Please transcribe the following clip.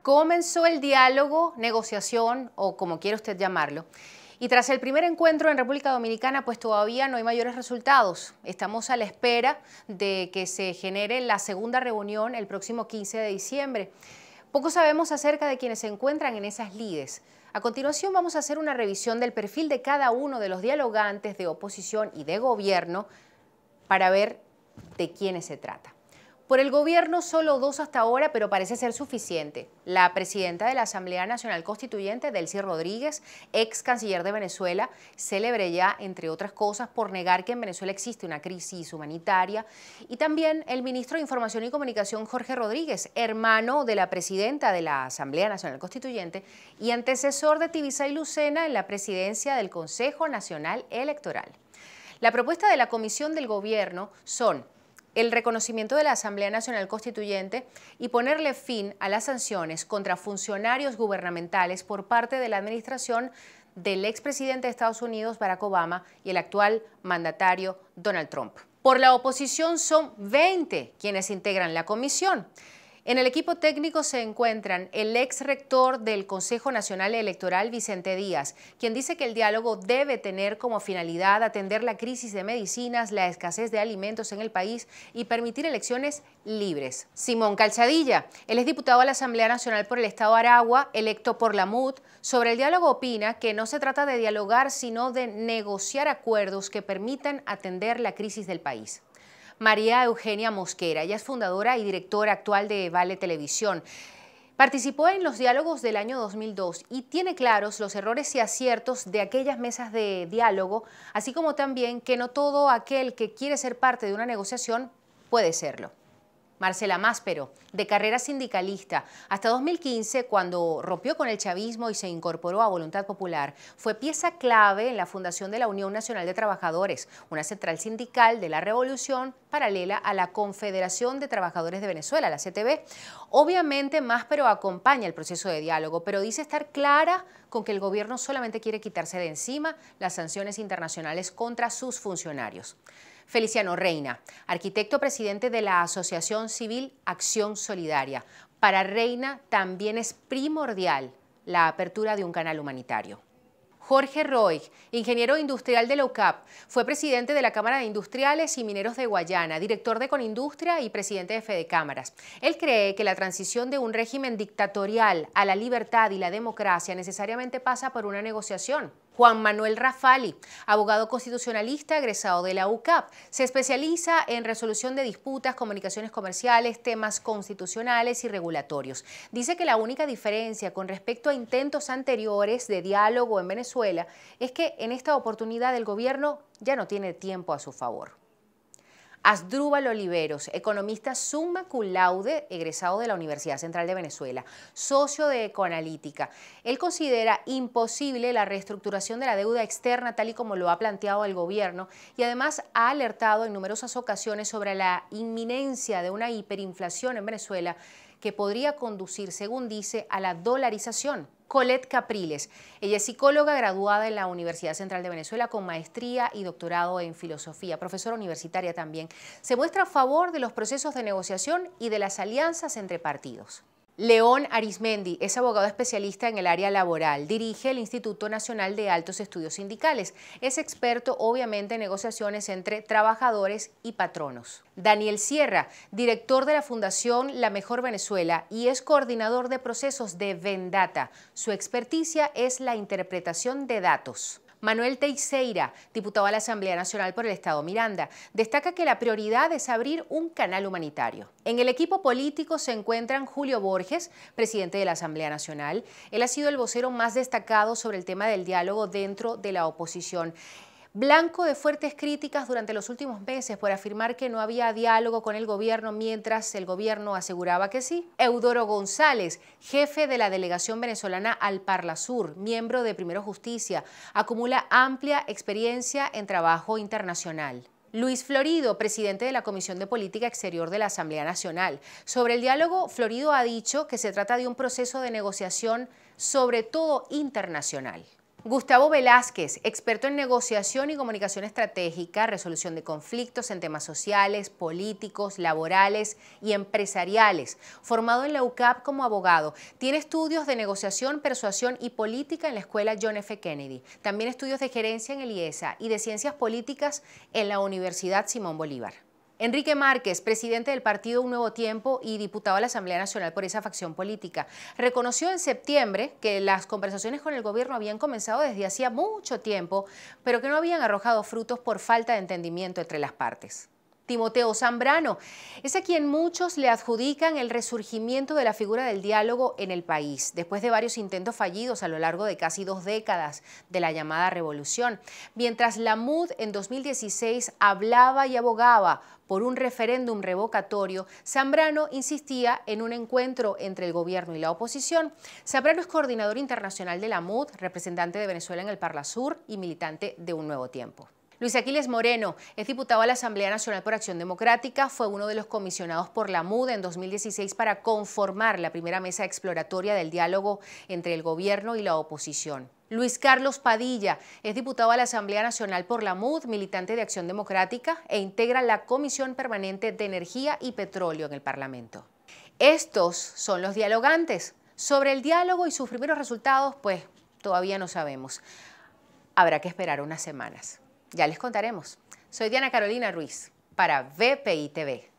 Comenzó el diálogo, negociación o como quiera usted llamarlo. Y tras el primer encuentro en República Dominicana, pues todavía no hay mayores resultados. Estamos a la espera de que se genere la segunda reunión el próximo 15 de diciembre. Poco sabemos acerca de quienes se encuentran en esas lides. A continuación vamos a hacer una revisión del perfil de cada uno de los dialogantes de oposición y de gobierno para ver de quiénes se trata. Por el gobierno solo dos hasta ahora, pero parece ser suficiente. La presidenta de la Asamblea Nacional Constituyente, Delcy Rodríguez, ex canciller de Venezuela, célebre ya, entre otras cosas, por negar que en Venezuela existe una crisis humanitaria. Y también el ministro de Información y Comunicación, Jorge Rodríguez, hermano de la presidenta de la Asamblea Nacional Constituyente y antecesor de Tibisay Lucena en la presidencia del Consejo Nacional Electoral. La propuesta de la Comisión del Gobierno son el reconocimiento de la Asamblea Nacional Constituyente y ponerle fin a las sanciones contra funcionarios gubernamentales por parte de la administración del expresidente de Estados Unidos, Barack Obama, y el actual mandatario Donald Trump. Por la oposición son 20 quienes integran la comisión. En el equipo técnico se encuentran el ex rector del Consejo Nacional Electoral, Vicente Díaz, quien dice que el diálogo debe tener como finalidad atender la crisis de medicinas, la escasez de alimentos en el país y permitir elecciones libres. Simón Calzadilla, él es diputado a la Asamblea Nacional por el Estado Aragua, electo por la MUD, sobre el diálogo opina que no se trata de dialogar, sino de negociar acuerdos que permitan atender la crisis del país. María Eugenia Mosquera, ella es fundadora y directora actual de Vale Televisión. Participó en los diálogos del año 2002 y tiene claros los errores y aciertos de aquellas mesas de diálogo, así como también que no todo aquel que quiere ser parte de una negociación puede serlo. Marcela Máspero, de carrera sindicalista, hasta 2015, cuando rompió con el chavismo y se incorporó a Voluntad Popular, fue pieza clave en la fundación de la Unión Nacional de Trabajadores, una central sindical de la revolución paralela a la Confederación de Trabajadores de Venezuela, la CTV. Obviamente, Máspero acompaña el proceso de diálogo, pero dice estar clara con que el gobierno solamente quiere quitarse de encima las sanciones internacionales contra sus funcionarios. Feliciano Reina, arquitecto presidente de la Asociación Civil Acción Solidaria. Para Reina también es primordial la apertura de un canal humanitario. Jorge Roig, ingeniero industrial de la UCAP, fue presidente de la Cámara de Industriales y Mineros de Guayana, director de Conindustria y presidente de Fedecámaras. Él cree que la transición de un régimen dictatorial a la libertad y la democracia necesariamente pasa por una negociación. Juan Manuel Rafali, abogado constitucionalista egresado de la UCAP, se especializa en resolución de disputas, comunicaciones comerciales, temas constitucionales y regulatorios. Dice que la única diferencia con respecto a intentos anteriores de diálogo en Venezuela es que en esta oportunidad el gobierno ya no tiene tiempo a su favor. Asdrúbal Oliveros, economista summa cum laude, egresado de la Universidad Central de Venezuela, socio de Ecoanalítica. Él considera imposible la reestructuración de la deuda externa tal y como lo ha planteado el gobierno y además ha alertado en numerosas ocasiones sobre la inminencia de una hiperinflación en Venezuela que podría conducir, según dice, a la dolarización. Colette Capriles, ella es psicóloga graduada en la Universidad Central de Venezuela con maestría y doctorado en filosofía, profesora universitaria también. Se muestra a favor de los procesos de negociación y de las alianzas entre partidos. León Arismendi es abogado especialista en el área laboral, dirige el Instituto Nacional de Altos Estudios Sindicales, es experto obviamente en negociaciones entre trabajadores y patronos. Daniel Sierra, director de la Fundación La Mejor Venezuela y es coordinador de procesos de Vendata. Su experticia es la interpretación de datos. Manuel Teixeira, diputado a la Asamblea Nacional por el Estado Miranda, destaca que la prioridad es abrir un canal humanitario. En el equipo político se encuentran Julio Borges, presidente de la Asamblea Nacional. Él ha sido el vocero más destacado sobre el tema del diálogo dentro de la oposición. Blanco de fuertes críticas durante los últimos meses por afirmar que no había diálogo con el gobierno mientras el gobierno aseguraba que sí. Eudoro González, jefe de la delegación venezolana al Parlasur, miembro de Primero Justicia, acumula amplia experiencia en trabajo internacional. Luis Florido, presidente de la Comisión de Política Exterior de la Asamblea Nacional. Sobre el diálogo, Florido ha dicho que se trata de un proceso de negociación sobre todo internacional. Gustavo Velázquez, experto en negociación y comunicación estratégica, resolución de conflictos en temas sociales, políticos, laborales y empresariales. Formado en la UCAP como abogado, tiene estudios de negociación, persuasión y política en la Escuela John F. Kennedy. También estudios de gerencia en el IESA y de ciencias políticas en la Universidad Simón Bolívar. Enrique Márquez, presidente del partido Un Nuevo Tiempo y diputado a la Asamblea Nacional por esa facción política, reconoció en septiembre que las conversaciones con el gobierno habían comenzado desde hacía mucho tiempo, pero que no habían arrojado frutos por falta de entendimiento entre las partes. Timoteo Zambrano es a quien muchos le adjudican el resurgimiento de la figura del diálogo en el país, después de varios intentos fallidos a lo largo de casi 2 décadas de la llamada revolución. Mientras la MUD en 2016 hablaba y abogaba por un referéndum revocatorio, Zambrano insistía en un encuentro entre el gobierno y la oposición. Zambrano es coordinador internacional de la MUD, representante de Venezuela en el Parlasur y militante de Un Nuevo Tiempo. Luis Aquiles Moreno es diputado a la Asamblea Nacional por Acción Democrática, fue uno de los comisionados por la MUD en 2016 para conformar la primera mesa exploratoria del diálogo entre el gobierno y la oposición. Luis Carlos Padilla es diputado a la Asamblea Nacional por la MUD, militante de Acción Democrática e integra la Comisión Permanente de Energía y Petróleo en el Parlamento. Estos son los dialogantes. Sobre el diálogo y sus primeros resultados, pues todavía no sabemos. Habrá que esperar unas semanas. Ya les contaremos. Soy Diana Carolina Ruiz para VPI TV.